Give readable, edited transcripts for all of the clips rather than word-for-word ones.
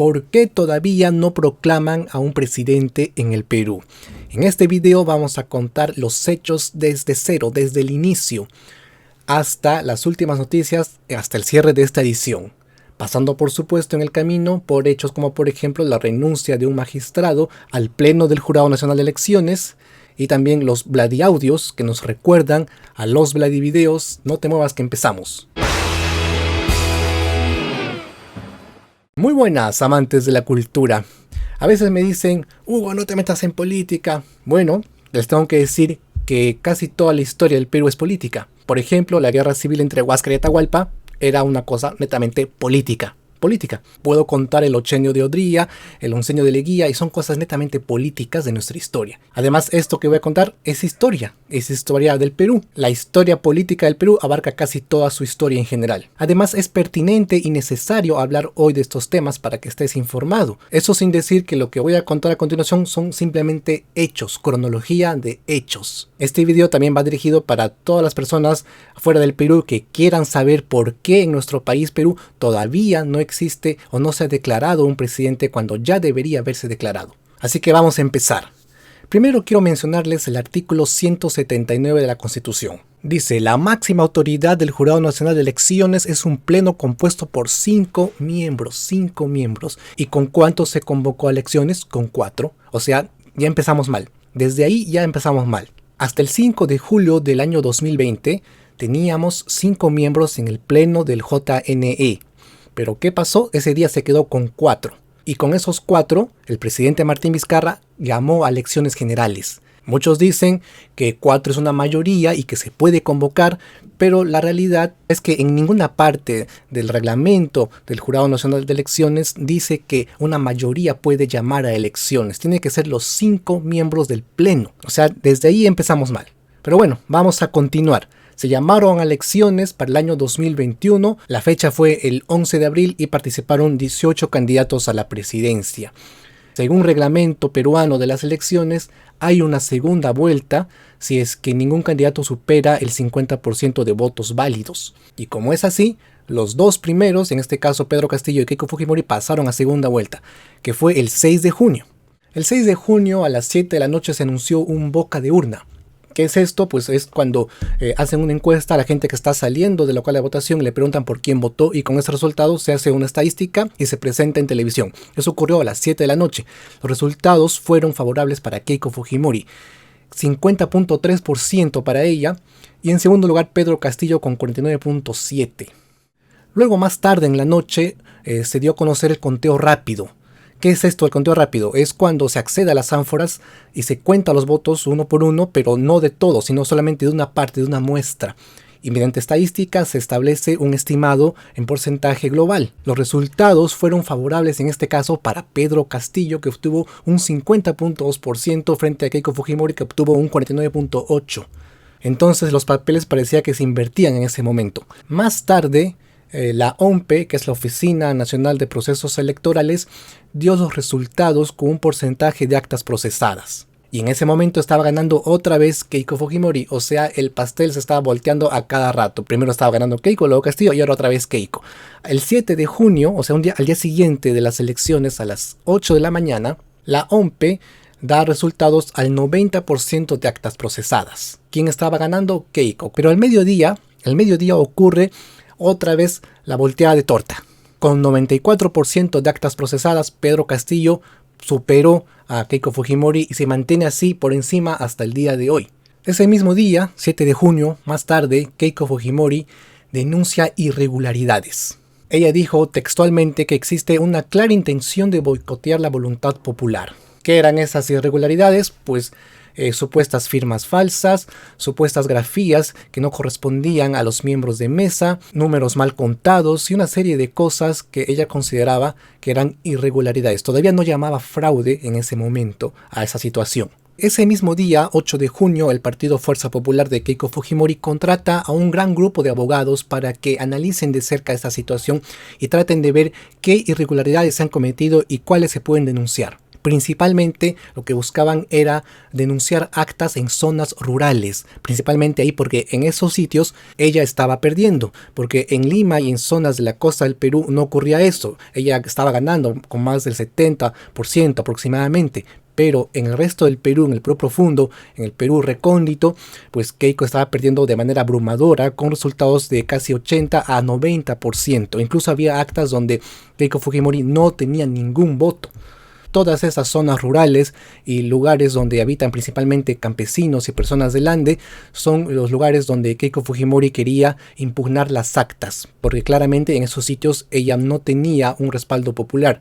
¿Por qué todavía no proclaman a un presidente en el Perú? En este video vamos a contar los hechos desde cero, desde el inicio, hasta las últimas noticias, hasta el cierre de esta edición. Pasando por supuesto en el camino por hechos como por ejemplo la renuncia de un magistrado al Pleno del Jurado Nacional de Elecciones y también los Vladiaudios que nos recuerdan a los Vladivideos. No te muevas que empezamos. Muy buenas amantes de la cultura. A veces me dicen, Hugo, no te metas en política. Bueno, les tengo que decir que casi toda la historia del Perú es política. Por ejemplo, la guerra civil entre Huáscar y Atahualpa era una cosa netamente política. Puedo contar el ochenio de Odría, el oncenio de Leguía, y son cosas netamente políticas de nuestra historia. Además, esto que voy a contar es historia del Perú. La historia política del Perú abarca casi toda su historia en general. Además, es pertinente y necesario hablar hoy de estos temas para que estés informado. Eso sin decir que lo que voy a contar a continuación son simplemente hechos, cronología de hechos. Este video también va dirigido para todas las personas fuera del Perú que quieran saber por qué en nuestro país Perú todavía no existe o no se ha declarado un presidente cuando ya debería haberse declarado. Así que vamos a empezar. Primero quiero mencionarles el artículo 179 de la Constitución. Dice, la máxima autoridad del Jurado Nacional de Elecciones es un pleno compuesto por 5 miembros. ¿Y con cuántos se convocó a elecciones? Con 4. O sea, ya empezamos mal. Desde ahí ya empezamos mal. Hasta el 5 de julio del año 2020 teníamos 5 miembros en el pleno del JNE. Pero ¿qué pasó? Ese día se quedó con 4. Y con esos 4, el presidente Martín Vizcarra llamó a elecciones generales. Muchos dicen que 4 es una mayoría y que se puede convocar, pero la realidad es que en ninguna parte del reglamento del Jurado Nacional de Elecciones dice que una mayoría puede llamar a elecciones. Tiene que ser los 5 miembros del pleno. O sea, desde ahí empezamos mal. Pero bueno, vamos a continuar. Se llamaron a elecciones para el año 2021, la fecha fue el 11 de abril y participaron 18 candidatos a la presidencia. Según reglamento peruano de las elecciones, hay una segunda vuelta si es que ningún candidato supera el 50% de votos válidos. Y como es así, los dos primeros, en este caso Pedro Castillo y Keiko Fujimori, pasaron a segunda vuelta, que fue el 6 de junio. El 6 de junio a las 7 de la noche se anunció un boca de urna. ¿Qué es esto? Pues es cuando hacen una encuesta a la gente que está saliendo del local de votación, le preguntan por quién votó y con ese resultado se hace una estadística y se presenta en televisión. Eso ocurrió a las 7 de la noche. Los resultados fueron favorables para Keiko Fujimori, 50.3% para ella y en segundo lugar Pedro Castillo con 49.7%. Luego más tarde en la noche se dio a conocer el conteo rápido. ¿Qué es esto? El conteo rápido es cuando se accede a las ánforas y se cuenta los votos uno por uno, pero no de todos, sino solamente de una parte, de una muestra. Y mediante estadísticas se establece un estimado en porcentaje global. Los resultados fueron favorables en este caso para Pedro Castillo, que obtuvo un 50.2% frente a Keiko Fujimori, que obtuvo un 49.8%. Entonces los papeles parecía que se invertían en ese momento. Más tarde, la OMPE, que es la Oficina Nacional de Procesos Electorales, dio los resultados con un porcentaje de actas procesadas. Y en ese momento estaba ganando otra vez Keiko Fujimori, o sea, el pastel se estaba volteando a cada rato. Primero estaba ganando Keiko, luego Castillo y ahora otra vez Keiko. El 7 de junio, o sea, al día siguiente de las elecciones a las 8 de la mañana, la OMPE da resultados al 90% de actas procesadas. ¿Quién estaba ganando? Keiko. Pero al mediodía ocurre otra vez la volteada de torta. Con 94% de actas procesadas, Pedro Castillo superó a Keiko Fujimori y se mantiene así por encima hasta el día de hoy. Ese mismo día, 7 de junio, más tarde, Keiko Fujimori denuncia irregularidades. Ella dijo textualmente que existe una clara intención de boicotear la voluntad popular. ¿Qué eran esas irregularidades? Pues supuestas firmas falsas, supuestas grafías que no correspondían a los miembros de mesa, números mal contados y una serie de cosas que ella consideraba que eran irregularidades. Todavía no llamaba fraude en ese momento a esa situación. Ese mismo día, 8 de junio, el Partido Fuerza Popular de Keiko Fujimori contrata a un gran grupo de abogados para que analicen de cerca esta situación y traten de ver qué irregularidades se han cometido y cuáles se pueden denunciar. Principalmente lo que buscaban era denunciar actas en zonas rurales, principalmente ahí porque en esos sitios ella estaba perdiendo, porque en Lima y en zonas de la costa del Perú no ocurría eso, ella estaba ganando con más del 70% aproximadamente. Pero en el resto del Perú, en el Perú profundo, en el Perú recóndito, pues Keiko estaba perdiendo de manera abrumadora con resultados de casi 80 a 90%. Incluso había actas donde Keiko Fujimori no tenía ningún voto. Todas esas zonas rurales y lugares donde habitan principalmente campesinos y personas del Ande son los lugares donde Keiko Fujimori quería impugnar las actas, porque claramente en esos sitios ella no tenía un respaldo popular.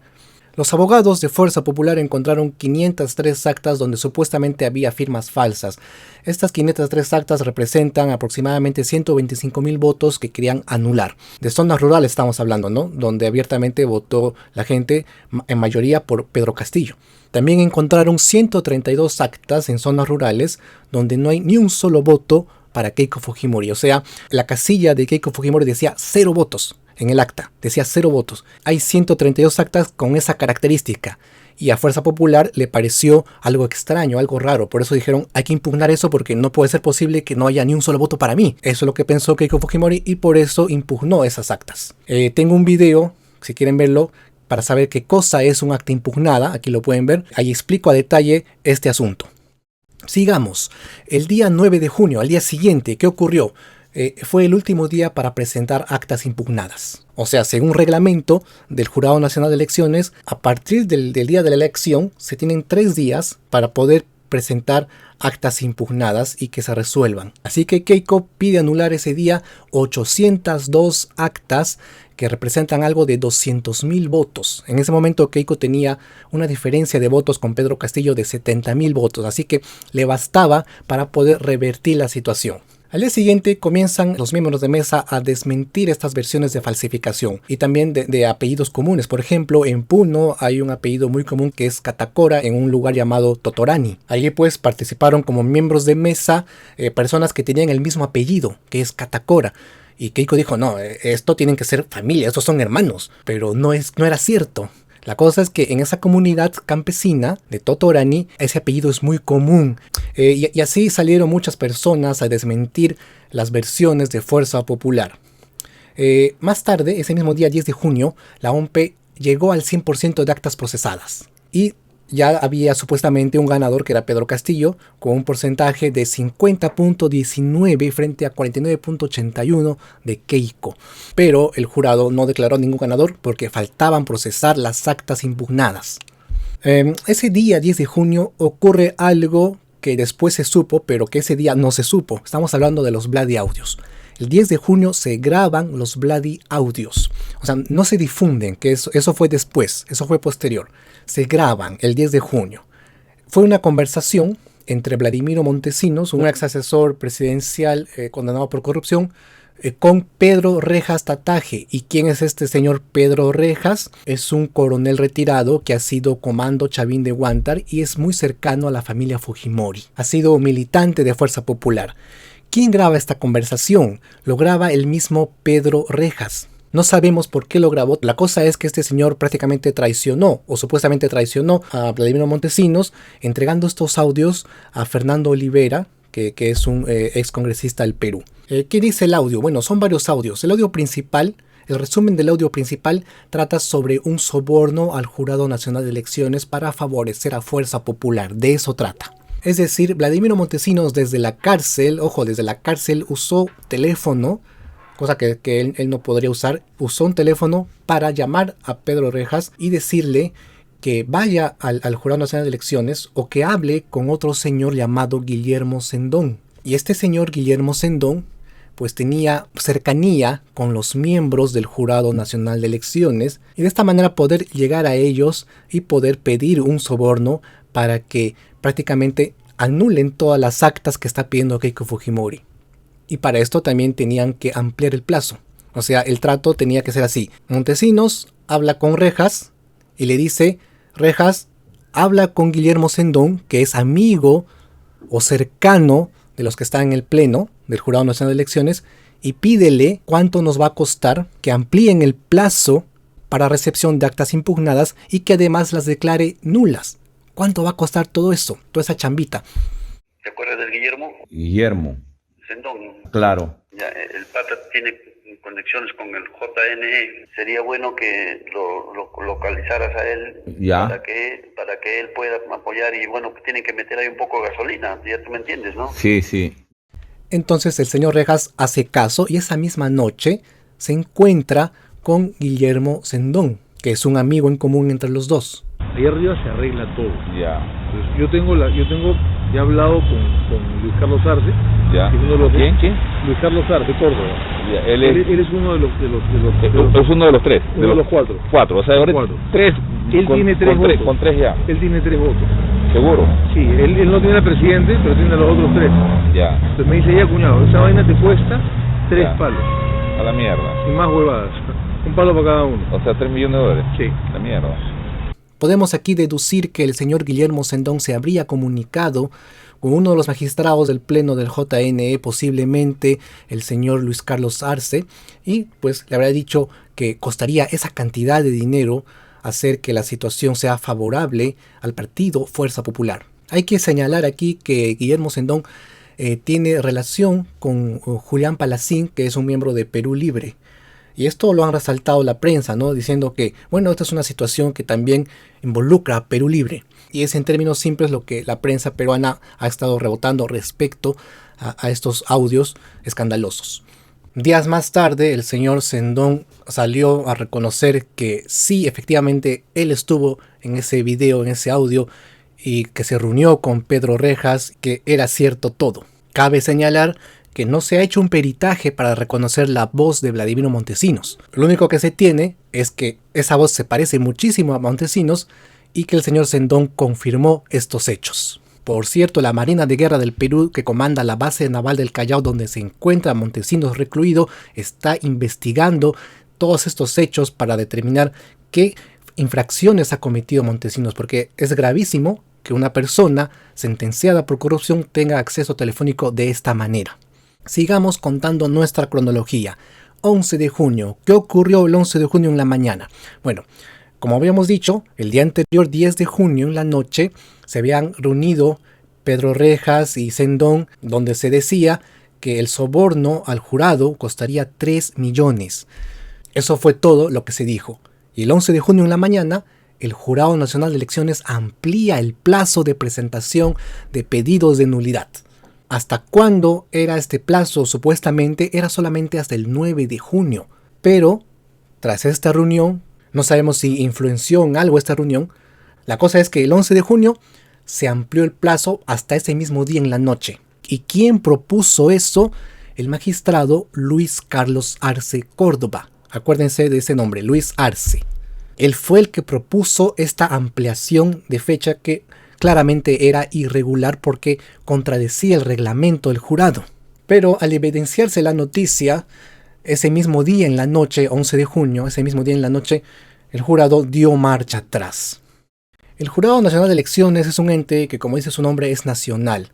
Los abogados de Fuerza Popular encontraron 503 actas donde supuestamente había firmas falsas. Estas 503 actas representan aproximadamente 125,000 votos que querían anular. De zonas rurales estamos hablando, ¿no? Donde abiertamente votó la gente, en mayoría por Pedro Castillo. También encontraron 132 actas en zonas rurales donde no hay ni un solo voto para Keiko Fujimori. O sea, la casilla de Keiko Fujimori decía 0 votos. En el acta decía 0 votos. Hay 132 actas con esa característica. Y a Fuerza Popular le pareció algo extraño, algo raro. Por eso dijeron, hay que impugnar eso porque no puede ser posible que no haya ni un solo voto para mí. Eso es lo que pensó Keiko Fujimori y por eso impugnó esas actas. Tengo un video, si quieren verlo, para saber qué cosa es un acta impugnada. Aquí lo pueden ver. Ahí explico a detalle este asunto. Sigamos. El día 9 de junio, al día siguiente, ¿qué ocurrió? Fue el último día para presentar actas impugnadas. O sea, según reglamento del Jurado Nacional de Elecciones, a partir del día de la elección se tienen 3 días para poder presentar actas impugnadas y que se resuelvan. Así que Keiko pide anular ese día 802 actas que representan algo de 200,000 votos. En ese momento Keiko tenía una diferencia de votos con Pedro Castillo de 70,000 votos, así que le bastaba para poder revertir la situación. Al día siguiente comienzan los miembros de mesa a desmentir estas versiones de falsificación y también de apellidos comunes. Por ejemplo, en Puno hay un apellido muy común que es Catacora en un lugar llamado Totorani. Allí pues participaron como miembros de mesa personas que tenían el mismo apellido, que es Catacora. Y Keiko dijo, no, esto tienen que ser familia, estos son hermanos. Pero no era cierto. La cosa es que en esa comunidad campesina de Totorani ese apellido es muy común y así salieron muchas personas a desmentir las versiones de Fuerza Popular. Más tarde, ese mismo día 10 de junio, la OMP llegó al 100% de actas procesadas y ya había supuestamente un ganador que era Pedro Castillo con un porcentaje de 50.19 frente a 49.81 de Keiko. Pero el jurado no declaró ningún ganador porque faltaban procesar las actas impugnadas. Ese día 10 de junio ocurre algo que después se supo, pero que ese día no se supo. Estamos hablando de los Bloody Audios. El 10 de junio se graban los Bloody Audios. O sea, no se difunden, que eso fue después, eso fue posterior. Se graban el 10 de junio. Fue una conversación entre Vladimiro Montesinos, un ex asesor presidencial condenado por corrupción, con Pedro Rejas Tataje. ¿Y quién es este señor Pedro Rejas? Es un coronel retirado que ha sido comando chavín de Huántar y es muy cercano a la familia Fujimori. Ha sido militante de Fuerza Popular. ¿Quién graba esta conversación? Lo graba el mismo Pedro Rejas. No sabemos por qué lo grabó. La cosa es que este señor prácticamente traicionó, o supuestamente traicionó a Vladimiro Montesinos, entregando estos audios a Fernando Olivera, que es un ex congresista del Perú. ¿Qué dice el audio? Bueno, son varios audios. El audio principal, el resumen del audio principal trata sobre un soborno al Jurado Nacional de Elecciones para favorecer a Fuerza Popular. De eso trata. Es decir, Vladimiro Montesinos desde la cárcel usó teléfono, cosa que él no podría usar, usó un teléfono para llamar a Pedro Rejas y decirle que vaya al Jurado Nacional de Elecciones o que hable con otro señor llamado Guillermo Sendón. Y este señor Guillermo Sendón pues tenía cercanía con los miembros del Jurado Nacional de Elecciones y de esta manera poder llegar a ellos y poder pedir un soborno para que prácticamente anulen todas las actas que está pidiendo Keiko Fujimori. Y para esto también tenían que ampliar el plazo. O sea, el trato tenía que ser así. Montesinos habla con Rejas y le dice, Rejas, habla con Guillermo Sendón, que es amigo o cercano de los que están en el pleno del Jurado Nacional de Elecciones, y pídele cuánto nos va a costar que amplíen el plazo para recepción de actas impugnadas y que además las declare nulas. ¿Cuánto va a costar todo eso, toda esa chambita? ¿Te acuerdas del Guillermo? Guillermo, Sendón. claro. Ya, el pata tiene conexiones con el JNE. Sería bueno que lo localizaras a él Ya. para que él pueda apoyar y bueno, tienen que meter ahí un poco de gasolina, ya tú me entiendes, ¿no? Sí, sí. Entonces el señor Rejas hace caso y esa misma noche se encuentra con Guillermo Sendón, que es un amigo en común entre los dos. Ahí arriba se arregla todo. Ya. Entonces, yo tengo ya he hablado con Luis Carlos Arce. Ya. que es uno de los- ¿Quién? Luis Carlos Arce, Córdoba. Ya, Él es uno de los es uno de los tres. uno de los cuatro. Cuatro. O sea, ahora Cuatro. tres. Él tiene tres votos. Con tres ya. Él tiene 3 votos. ¿Seguro? Sí, él no tiene al presidente, pero tiene a los otros 3. Ya. Entonces me dice, ya cuñado, esa vaina te cuesta 3 Ya. palos. A la mierda. Y más huevadas. Un palo para cada uno. O sea, 3 millones de dólares. Sí. La mierda. Podemos aquí deducir que el señor Guillermo Sendón se habría comunicado con uno de los magistrados del pleno del JNE, posiblemente el señor Luis Carlos Arce, y pues le habría dicho que costaría esa cantidad de dinero hacer que la situación sea favorable al partido Fuerza Popular. Hay que señalar aquí que Guillermo Sendón tiene relación con Julián Palacín, que es un miembro de Perú Libre. Y esto lo han resaltado la prensa, ¿no? Diciendo que, bueno, esta es una situación que también involucra a Perú Libre. Y es en términos simples lo que la prensa peruana ha estado rebotando respecto a estos audios escandalosos. Días más tarde, el señor Sendón salió a reconocer que sí, efectivamente, él estuvo en ese video, en ese audio, y que se reunió con Pedro Rejas, que era cierto todo. Cabe señalar que no se ha hecho un peritaje para reconocer la voz de Vladimiro Montesinos. Lo único que se tiene es que esa voz se parece muchísimo a Montesinos y que el señor Sendón confirmó estos hechos. Por cierto, la Marina de Guerra del Perú, que comanda la base naval del Callao donde se encuentra Montesinos recluido, está investigando todos estos hechos para determinar qué infracciones ha cometido Montesinos, porque es gravísimo que una persona sentenciada por corrupción tenga acceso telefónico de esta manera. Sigamos contando nuestra cronología. 11 de junio. ¿Qué ocurrió el 11 de junio en la mañana? Bueno, como habíamos dicho, el día anterior, 10 de junio, en la noche, se habían reunido Pedro Rejas y Sendón, donde se decía que el soborno al jurado costaría 3 millones. Eso fue todo lo que se dijo. Y el 11 de junio en la mañana, el Jurado Nacional de Elecciones amplía el plazo de presentación de pedidos de nulidad. ¿Hasta cuándo era este plazo? Supuestamente era solamente hasta el 9 de junio. Pero, tras esta reunión, no sabemos si influenció en algo esta reunión. La cosa es que el 11 de junio se amplió el plazo hasta ese mismo día en la noche. ¿Y quién propuso eso? El magistrado Luis Carlos Arce Córdoba. Acuérdense de ese nombre, Luis Arce. Él fue el que propuso esta ampliación de fecha que claramente era irregular porque contradecía el reglamento del jurado. Pero al evidenciarse la noticia, ese mismo día en la noche, 11 de junio, ese mismo día en la noche, el jurado dio marcha atrás. El Jurado Nacional de Elecciones es un ente que, como dice su nombre, es nacional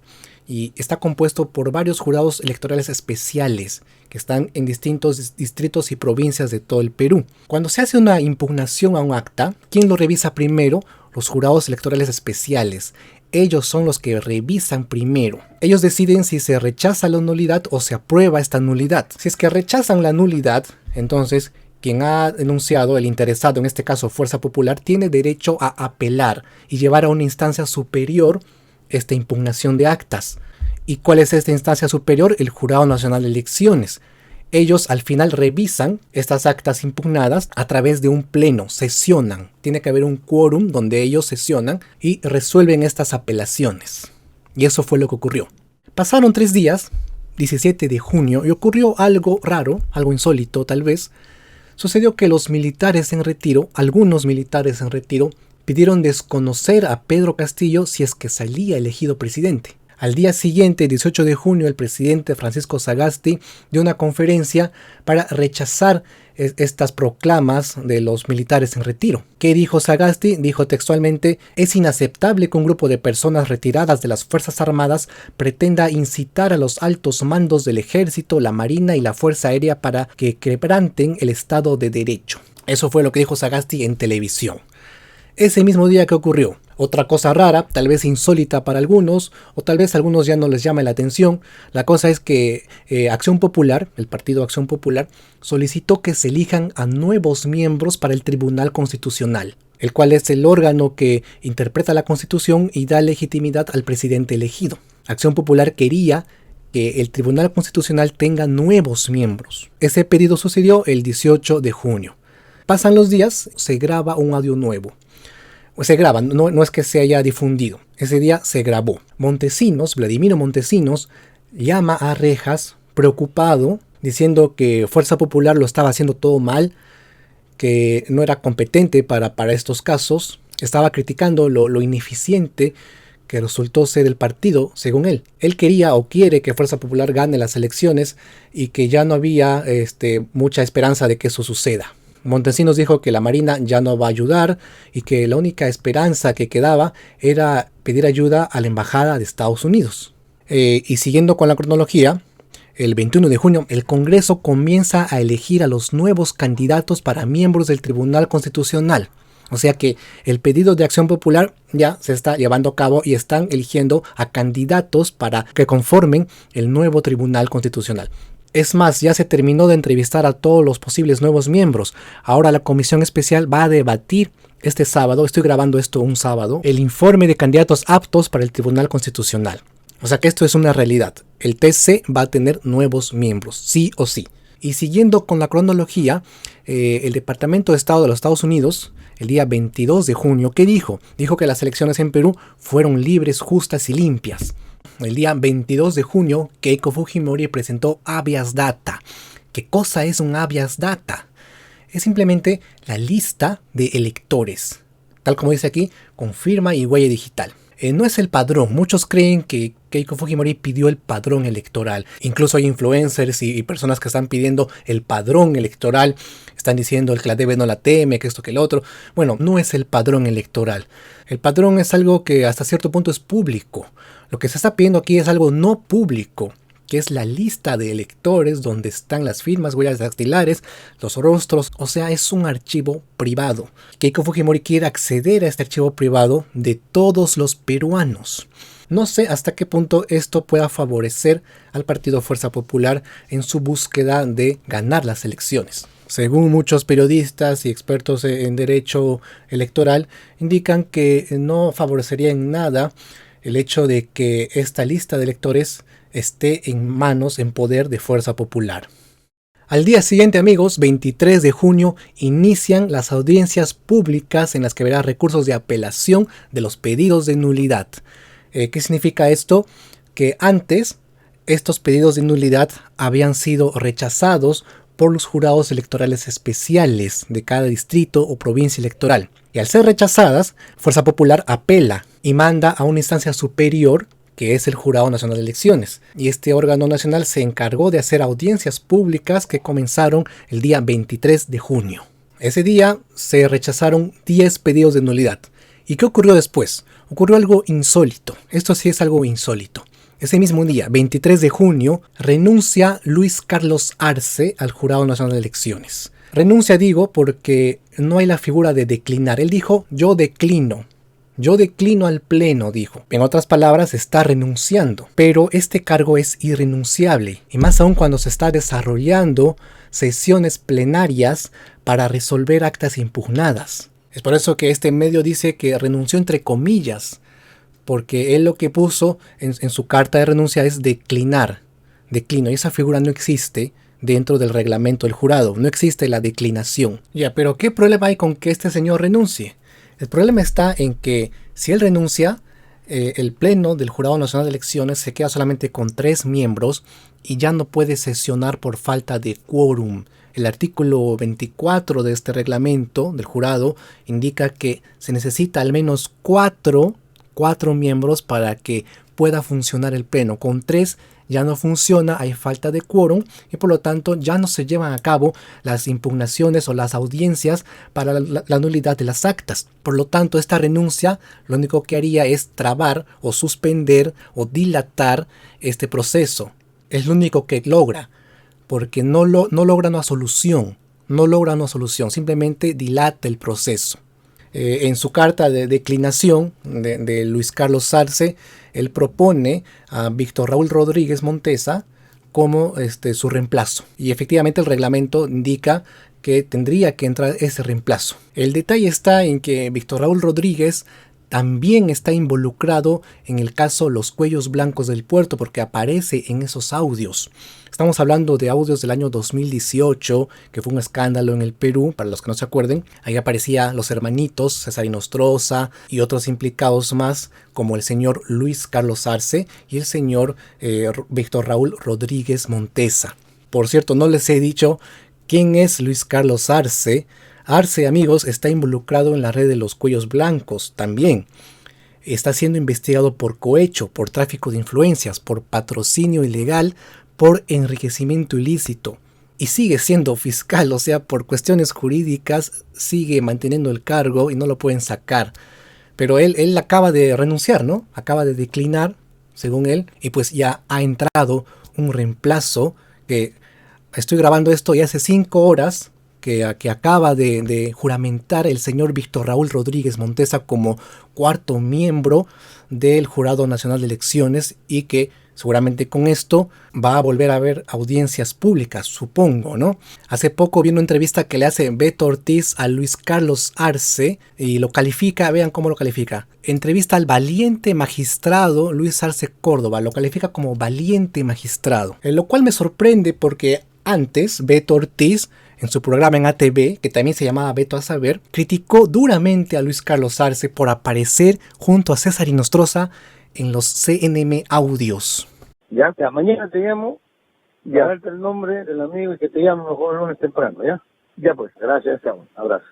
y está compuesto por varios jurados electorales especiales que están en distintos distritos y provincias de todo el Perú. Cuando se hace una impugnación a un acta, ¿quién lo revisa primero? Los jurados electorales especiales. Ellos son los que revisan primero. Ellos deciden si se rechaza la nulidad o se aprueba esta nulidad. Si es que rechazan la nulidad, entonces quien ha denunciado, el interesado, en este caso Fuerza Popular, tiene derecho a apelar y llevar a una instancia superior esta impugnación de actas. ¿Y cuál es esta instancia superior? El Jurado Nacional de Elecciones. Ellos al final revisan estas actas impugnadas a través de un pleno, sesionan. Tiene que haber un quórum donde ellos sesionan y resuelven estas apelaciones. Y eso fue lo que ocurrió. Pasaron 3 días, 17 de junio, y ocurrió algo raro, algo insólito tal vez. Sucedió que los militares en retiro, algunos militares en retiro, pidieron desconocer a Pedro Castillo si es que salía elegido presidente. Al día siguiente, 18 de junio, el presidente Francisco Sagasti dio una conferencia para rechazar estas proclamas de los militares en retiro. ¿Qué dijo Sagasti? Dijo textualmente: es inaceptable que un grupo de personas retiradas de las Fuerzas Armadas pretenda incitar a los altos mandos del Ejército, la Marina y la Fuerza Aérea para que quebranten el Estado de Derecho. Eso fue lo que dijo Sagasti en televisión. Ese mismo día que ocurrió, Otra cosa rara, tal vez insólita para algunos, o tal vez a algunos ya no les llama la atención, la cosa es que Acción Popular, el partido Acción Popular, solicitó que se elijan a nuevos miembros para el Tribunal Constitucional, el cual es el órgano que interpreta la Constitución y da legitimidad al presidente elegido. Acción Popular quería que el Tribunal Constitucional tenga nuevos miembros. Ese pedido sucedió el 18 de junio. Pasan los días, se graba un audio nuevo. Se graba, no es que se haya difundido. Ese día se grabó. Montesinos, Vladimiro Montesinos, llama a Rejas preocupado, diciendo que Fuerza Popular lo estaba haciendo todo mal, que no era competente para estos casos. Estaba criticando lo ineficiente que resultó ser el partido, según él. Él quería o quiere que Fuerza Popular gane las elecciones y que ya no había mucha esperanza de que eso suceda. Montesinos dijo que la Marina ya no va a ayudar y que la única esperanza que quedaba era pedir ayuda a la Embajada de Estados Unidos. Y siguiendo con la cronología, el 21 de junio el Congreso comienza a elegir a los nuevos candidatos para miembros del Tribunal Constitucional. O sea que el pedido de Acción Popular ya se está llevando a cabo y están eligiendo a candidatos para que conformen el nuevo Tribunal Constitucional. Es más, ya se terminó de entrevistar a todos los posibles nuevos miembros. Ahora la comisión especial va a debatir este sábado, estoy grabando esto un sábado, el informe de candidatos aptos para el Tribunal Constitucional. O sea que esto es una realidad. El TC va a tener nuevos miembros, sí o sí. Y siguiendo con la cronología, el Departamento de Estado de los Estados Unidos, el día 22 de junio, ¿qué dijo? Dijo que las elecciones en Perú fueron libres, justas y limpias. El día 22 de junio, Keiko Fujimori presentó habeas data. ¿Qué cosa es un habeas data? Es simplemente la lista de electores. Tal como dice aquí, con firma y huella digital. No es el padrón. Muchos creen que Keiko Fujimori pidió el padrón electoral. Incluso hay influencers y personas que están pidiendo el padrón electoral. Están diciendo el que la debe no la teme, que esto que el otro. Bueno, no es el padrón electoral. El padrón es algo que hasta cierto punto es público. Lo que se está pidiendo aquí es algo no público, que es la lista de electores donde están las firmas, huellas dactilares, los rostros, o sea, es un archivo privado. Keiko Fujimori quiere acceder a este archivo privado de todos los peruanos. No sé hasta qué punto esto pueda favorecer al partido Fuerza Popular en su búsqueda de ganar las elecciones. Según muchos periodistas y expertos en derecho electoral, indican que no favorecería en nada el hecho de que esta lista de electores esté en manos, en poder de Fuerza Popular. Al día siguiente, amigos, 23 de junio, inician las audiencias públicas en las que verá recursos de apelación de los pedidos de nulidad. ¿Qué significa esto? Que antes estos pedidos de nulidad habían sido rechazados por los jurados electorales especiales de cada distrito o provincia electoral. Y al ser rechazadas, Fuerza Popular apela y manda a una instancia superior, que es el Jurado Nacional de Elecciones. Y este órgano nacional se encargó de hacer audiencias públicas que comenzaron el día 23 de junio. Ese día se rechazaron 10 pedidos de nulidad. ¿Y qué ocurrió después? Ocurrió algo insólito. Esto sí es algo insólito. Ese mismo día, 23 de junio, renuncia Luis Carlos Arce al Jurado Nacional de Elecciones. Renuncia, digo, porque no hay la figura de declinar. Él dijo, yo declino al pleno, dijo. En otras palabras, está renunciando. Pero este cargo es irrenunciable, y más aún cuando se está desarrollando sesiones plenarias para resolver actas impugnadas. Es por eso que este medio dice que renunció entre comillas, porque él lo que puso en su carta de renuncia es declinar. Declino, y esa figura no existe dentro del reglamento del jurado. No existe la declinación. Ya, pero ¿qué problema hay con que este señor renuncie? El problema está en que si él renuncia, el pleno del Jurado Nacional de Elecciones se queda solamente con 3 miembros y ya no puede sesionar por falta de quórum. El artículo 24 de este reglamento del jurado indica que se necesita al menos 4 miembros para que pueda funcionar el pleno. Con 3 ya no funciona, hay falta de quórum y por lo tanto ya no se llevan a cabo las impugnaciones o las audiencias para la nulidad de las actas. Por lo tanto, esta renuncia lo único que haría es trabar o suspender o dilatar este proceso. Es lo único que logra, porque no logra una solución, simplemente dilata el proceso. En su carta de declinación de Luis Carlos Arce, él propone a Víctor Raúl Rodríguez Montesa como su reemplazo. Y efectivamente el reglamento indica que tendría que entrar ese reemplazo. El detalle está en que Víctor Raúl Rodríguez también está involucrado en el caso Los Cuellos Blancos del Puerto, porque aparece en esos audios. Estamos hablando de audios del año 2018, que fue un escándalo en el Perú, para los que no se acuerden. Ahí aparecían los hermanitos César Inostroza y otros implicados más, como el señor Luis Carlos Arce y el señor Víctor Raúl Rodríguez Montesa. Por cierto, no les he dicho quién es Luis Carlos Arce. Arce, amigos, está involucrado en la red de los Cuellos Blancos también. Está siendo investigado por cohecho, por tráfico de influencias, por patrocinio ilegal, por enriquecimiento ilícito. Y sigue siendo fiscal, o sea, por cuestiones jurídicas sigue manteniendo el cargo y no lo pueden sacar. Pero él acaba de renunciar, ¿no? Acaba de declinar, según él, y pues ya ha entrado un reemplazo que estoy grabando esto ya hace 5 horas, que acaba de juramentar el señor Víctor Raúl Rodríguez Montesa como 4º miembro del Jurado Nacional de Elecciones, y que seguramente con esto va a volver a haber audiencias públicas, supongo, ¿no? Hace poco vi una entrevista que le hace Beto Ortiz a Luis Carlos Arce y lo califica, vean cómo lo califica. Entrevista al valiente magistrado Luis Arce Córdoba, lo califica como valiente magistrado, lo cual me sorprende porque antes Beto Ortiz, en su programa en ATV, que también se llamaba Beto a Saber, criticó duramente a Luis Carlos Arce por aparecer junto a César Inostroza en los CNM audios. Ya, mañana te llamo, ya darte el nombre del amigo y que te llame mejor el lunes temprano, ¿ya? Ya pues, gracias, chao, abrazo.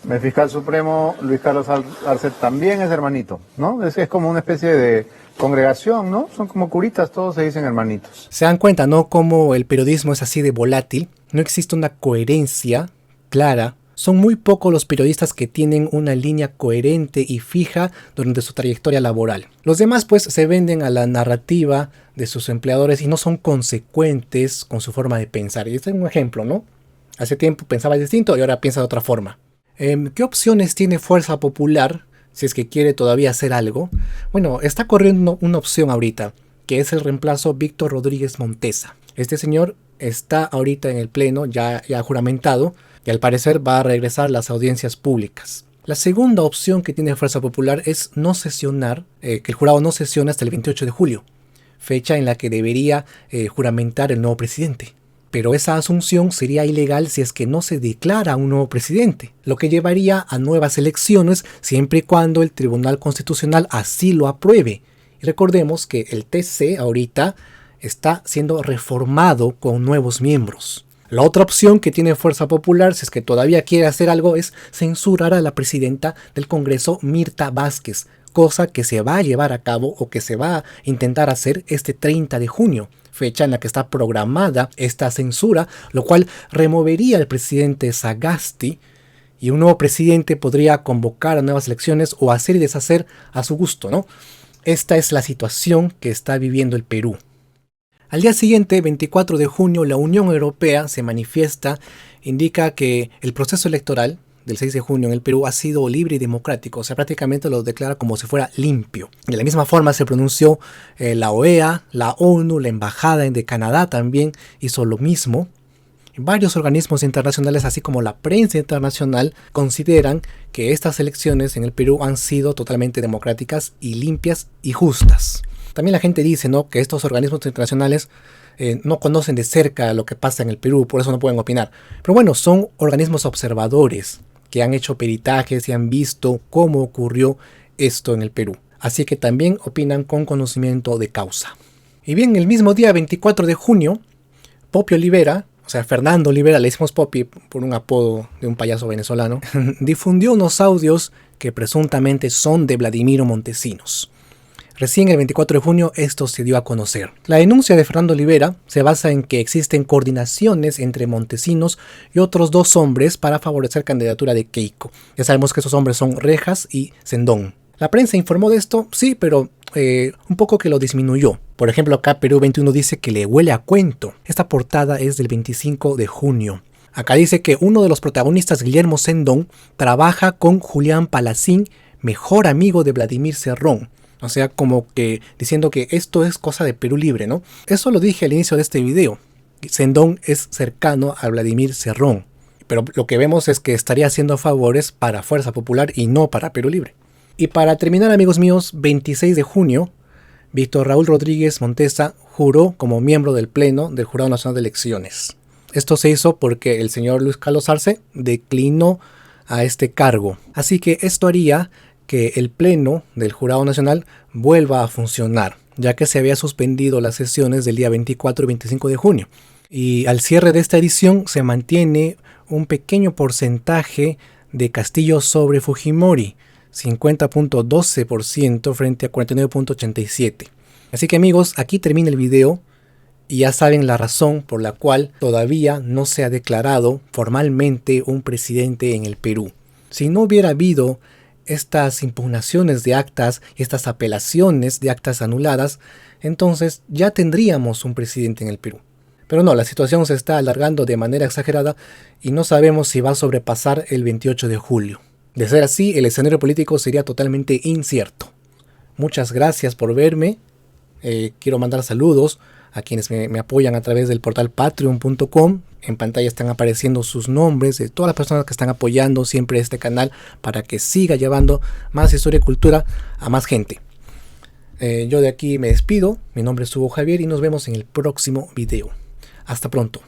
El fiscal supremo Luis Carlos Arce también es hermanito, ¿no? Es como una especie de congregación, ¿no? Son como curitas, todos se dicen hermanitos. Se dan cuenta, ¿no? Cómo el periodismo es así de volátil. No existe una coherencia clara. Son muy pocos los periodistas que tienen una línea coherente y fija durante su trayectoria laboral. Los demás pues se venden a la narrativa de sus empleadores y no son consecuentes con su forma de pensar. Y este es un ejemplo, ¿no? Hace tiempo pensaba distinto y ahora piensa de otra forma. ¿Qué opciones tiene Fuerza Popular si es que quiere todavía hacer algo? Bueno, está corriendo una opción ahorita, que es el reemplazo Víctor Rodríguez Montesa. Este señor está ahorita en el pleno, ya juramentado, y al parecer va a regresar a las audiencias públicas. La segunda opción que tiene Fuerza Popular es no sesionar, que el jurado no sesione hasta el 28 de julio, fecha en la que debería juramentar el nuevo presidente. Pero esa asunción sería ilegal si es que no se declara un nuevo presidente, lo que llevaría a nuevas elecciones siempre y cuando el Tribunal Constitucional así lo apruebe. Y recordemos que el TC ahorita está siendo reformado con nuevos miembros. La otra opción que tiene Fuerza Popular, si es que todavía quiere hacer algo, es censurar a la presidenta del Congreso, Mirta Vázquez, cosa que se va a llevar a cabo o que se va a intentar hacer este 30 de junio. Fecha en la que está programada esta censura, lo cual removería al presidente Sagasti y un nuevo presidente podría convocar a nuevas elecciones o hacer y deshacer a su gusto, ¿no? Esta es la situación que está viviendo el Perú. Al día siguiente, 24 de junio, la Unión Europea se manifiesta, indica que el proceso electoral del 6 de junio en el Perú ha sido libre y democrático, o sea, prácticamente lo declara como si fuera limpio. De la misma forma se pronunció la OEA, la ONU, la Embajada de Canadá también hizo lo mismo. Varios organismos internacionales, así como la prensa internacional, consideran que estas elecciones en el Perú han sido totalmente democráticas y limpias y justas. También la gente dice, ¿no?, que estos organismos internacionales no conocen de cerca lo que pasa en el Perú, por eso no pueden opinar. Pero bueno, son organismos observadores que han hecho peritajes y han visto cómo ocurrió esto en el Perú. Así que también opinan con conocimiento de causa. Y bien, el mismo día, 24 de junio, Poppy Olivera, o sea, Fernando Olivera, le decimos Poppy por un apodo de un payaso venezolano, difundió unos audios que presuntamente son de Vladimiro Montesinos. Recién el 24 de junio esto se dio a conocer. La denuncia de Fernando Olivera se basa en que existen coordinaciones entre Montesinos y otros 2 hombres para favorecer candidatura de Keiko. Ya sabemos que esos hombres son Rejas y Sendón. La prensa informó de esto, sí, pero un poco que lo disminuyó. Por ejemplo, acá Perú 21 dice que le huele a cuento. Esta portada es del 25 de junio. Acá dice que uno de los protagonistas, Guillermo Sendón, trabaja con Julián Palacín, mejor amigo de Vladimir Cerrón. O sea, como que diciendo que esto es cosa de Perú Libre, ¿no? Eso lo dije al inicio de este video. Sendón es cercano a Vladimir Cerrón. Pero lo que vemos es que estaría haciendo favores para Fuerza Popular y no para Perú Libre. Y para terminar, amigos míos, 26 de junio, Víctor Raúl Rodríguez Montesa juró como miembro del Pleno del Jurado Nacional de Elecciones. Esto se hizo porque el señor Luis Carlos Arce declinó a este cargo. Así que esto haría que el Pleno del Jurado Nacional vuelva a funcionar, ya que se había suspendido las sesiones del día 24 y 25 de junio. Y al cierre de esta edición se mantiene un pequeño porcentaje de Castillo sobre Fujimori, 50.12% frente a 49.87%. Así que amigos, aquí termina el video. Y ya saben la razón por la cual todavía no se ha declarado formalmente un presidente en el Perú. Si no hubiera habido estas impugnaciones de actas y estas apelaciones de actas anuladas, entonces ya tendríamos un presidente en el Perú. Pero no, la situación se está alargando de manera exagerada y no sabemos si va a sobrepasar el 28 de julio. De ser así, el escenario político sería totalmente incierto. Muchas gracias por verme. Quiero mandar saludos a quienes me apoyan a través del portal patreon.com. En pantalla están apareciendo sus nombres de todas las personas que están apoyando siempre este canal para que siga llevando más historia y cultura a más gente. Yo de aquí me despido. Mi nombre es Hugo Javier y nos vemos en el próximo video. Hasta pronto.